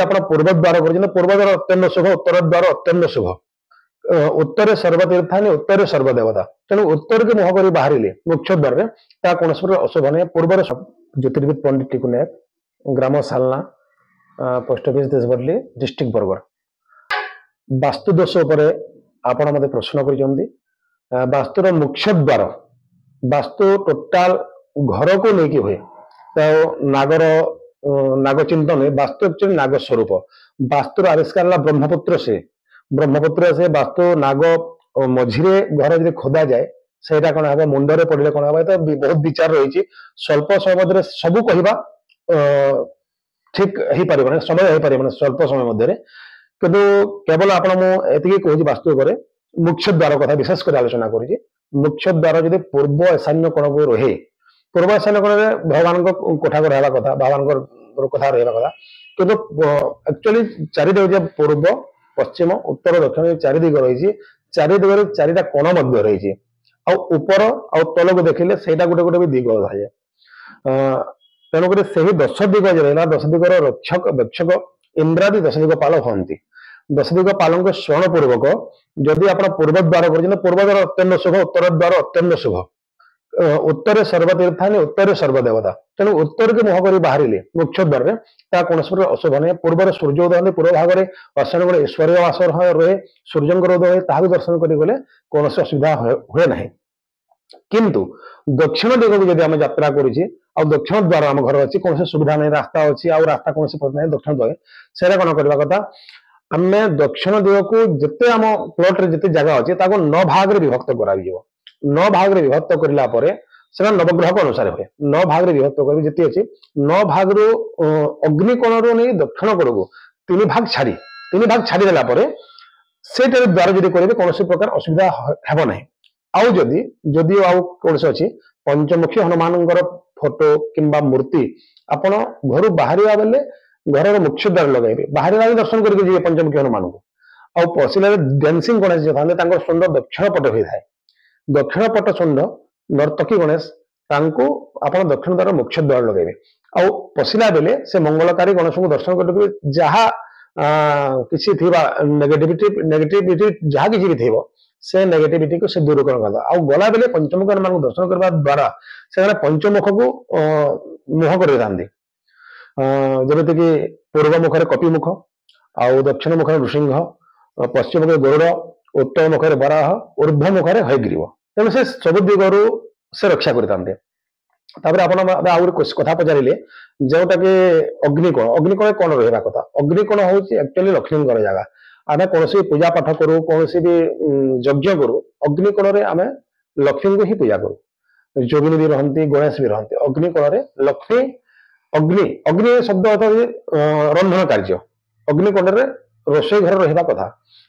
ଆପଣ ପୂର୍ବ ଦ୍ୱାର କରୁଛନ୍ତି ପୂର୍ବ ଦ୍ୱାର ଅତ୍ୟନ୍ତ ଶୁଭ ଉତ୍ତର ଦ୍ୱାର ଅତ୍ୟନ୍ତ ଶୁଭ उत्तर सर्वतीर्थानि उत्तर सर्वदेवता तेणु उत्तर के मुह कर बाहर मुख्य द्वार कौन अशुभ नहीं पूर्व ज्योतिर्विद पंडित टिकू नायक ग्राम Salna post office Deshpalli district Bargarh वास्तु दोष आपण मत प्रश्न कर वास्तुर मुख्य द्वार वास्तु टोटाल घर को लेकिन हुए तो नागर नागचिंतन वास्तु एक्चुअली नाग स्वरूप वास्तुर आविष्कार ब्रह्मपुत्र से वास्तु नाग मझिरे घर जो खोदा जाए सेटा कौन हम मुंडे पड़े कौन हम तो बहुत विचार रही स्वल्प समय मध्य सबू कहवा ठीक हो पार समय हो पार स्वल्प समय मध्य किंतु केवल आपड़ मुझे कहूँ वास्तु मुख्य द्वार कथा विशेष कर आलोचना करुँच मुख्य द्वार जो पूर्व ईशान्य कोण को रहे पूर्व ईशान्य कोण में भगवान कोठा को रहा कथा भगवान कथा रहा कथा किंतु एक्चुअली चारिदिग पूर्व पश्चिम उत्तर दक्षिण चारि दिग रही चारि दिग चारिटा कोण मध्य रही ऊपर तल को देखिले सेटा गोटे गोटे भी दिग थाए तेणुक से दश दिग रहा दश दिगर रक्षक रक्षक इंद्रादि दश दिग पाल हमें दश दिग पाल स्मरण पूर्वक जदि आप पूर्व द्वार कर पूर्व द्वार अत्यंत शुभ उत्तर द्वार अत्यंत शुभ उत्तर सर्वतीर्थानि उत्तर सर्वदेवता तेणु उत्तर के मुह कर बाहर मुख्य द्वार कौन अशुभ नहीं पूर्व सूर्योदय होते पूर्व भाग में अश्विन गोटे ऐश्वर्य वास रहे सूर्य उदय ताकू दर्शन कर गले कौन असुविधा हुए ना किंतु दक्षिण दिग को जब आम यात्रा करुचे दक्षिण द्वार आम घर अच्छी कौन सुविधा नहीं रास्ता अच्छी रास्ता कौन ना दक्षिण द्वार से कौन करवा कथा आम दक्षिण दिग को जिते आम प्लॉट रे जिते जगह अच्छे 9 भाग में विभक्त कर 9 भाग में विभक्त करला से नवग्रह को अनुसार हुए 9 भाग में विभक्त कर जी अच्छी 9 भाग रू अग्निकोण रू नहीं दक्षिण कोण को 3 भाग छाड़ी देला से द्वार जब करेंगे कौन प्रकार असुविधा हेब ना आउ जदि आउ कौन से अच्छी पंचमुखी हनुमान फोटो किंबा मूर्ति आपण घर बाहर बेले घर मुख्य द्वार लगे बाहर दर्शन करके पंचमुखी हनुमान को आउ पशिला डांसिंग गणेश जो था सुंदर दक्षिण पट होता है दक्षिण पट सुंड नर्तकी गणेश आप दक्षिण द्वार मुख्य द्वार लगे आउ पशिला बेले से मंगलकारी गणेश को दर्शन कर जहाँ किसी नेगेटिविटी जहाँ किसी भी थी से नेगेटिविटी को से दूर कर गला बेले पंचमुख हनुमान को दर्शन करने द्वारा से पंचमुख को मुह कर जमीक पूर्व मुखर कपिमुख आउ दक्षिण मुखर नृसिंह पश्चिम मुखर गरुड़ उत्तर मुखर बराह ऊर्ध्व मुखर हयग्रीव तेणु से सब दिगरु से रक्षा करते कथा पचारे जोटा कि अग्निकोण कौन रहा कथा अग्निकोण हूँ एक्चुअली लक्ष्मी जगह आम कौन पूजा पाठ करूँ कौन भी यज्ञ करूँ अग्निकोण में आम लक्ष्मी को ही पूजा करूँ जोगिनी भी रहती गणेश भी रहती अग्निकोण में लक्ष्मी अग्नि अग्नि शब्द अर्थ रंधन कार्य अग्निकोण में रोषे घर रहा कथा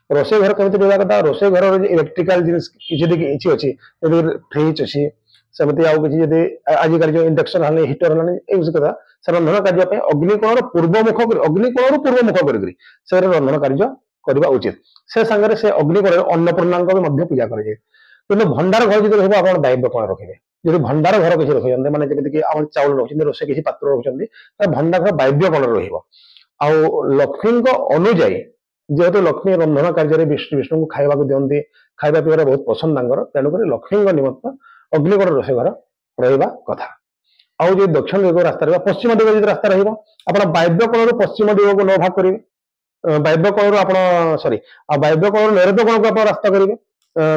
रोषे घर कमी रहा कथा रोषे घर इलेक्ट्रिकल जिनिस किसी अच्छी फ्रिज अच्छी सेमती आउ कि आजिकल जो इंडक्शन है हिटर है कथा से रंधन कार्य अग्निकोण पूर्वमुख अग्निकोण पूर्वमुख कर रंधन कार्य करवा उचित से सांगे से अग्निकोण अन्नपूर्णा भी पूजा करे कि भंडार घर जो रहा आप दायित्व कौन रखिए जो भंडार घर किसी रखते मैंने जमीक चाउल रखते रोषे किसी पात्र रखते भंडार घर दायित्व कौन रखी अनुजाई जेहेतु लक्ष्मी रंधन कार्य विष्णु को खावा दिखती खावा पीवा बहुत पसंद तेणुक लक्ष्मी निमित्त अग्निकोण रोषे घर रहा कथा आउ जो दक्षिण दिग रास्ता रहा पश्चिम दिग जो रास्ता रहा वायव्य कोण पश्चिम दिग को 9 भाग करेंगे वायव्य कोण आप सरी वायव्य कोण नैऋत्य कोण को आप रास्ता करेंगे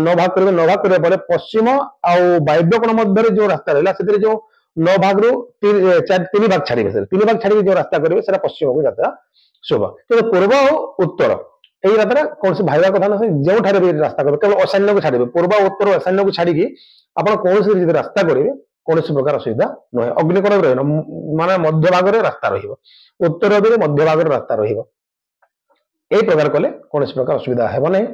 9 भाग करेंगे 9 भाग करने पश्चिम आउ वायव्य कोण मध्य जो रास्ता रहा से जो 9 भाग रू 3 भाग छाड़े 3 भाग छाड़ी जो रास्ता करेंगे पश्चिम को यात्रा शुभ तो पूर्व और उत्तर यही रास्ता कौन से भाईवा कथा ना जो भी रास्ता करेंगे केवल ईशान्य को छाड़े पूर्व उत्तर ईशान्य को छाड़ी आप कौन से रास्ता करेंगे कौन प्रकार असुविधा नुहे अग्निकोण रहा माने मध्य भाग में रास्ता उत्तर मध्य भाग रास्ता रही प्रकार कले कौन प्रकार असुविधा हेब नहीं।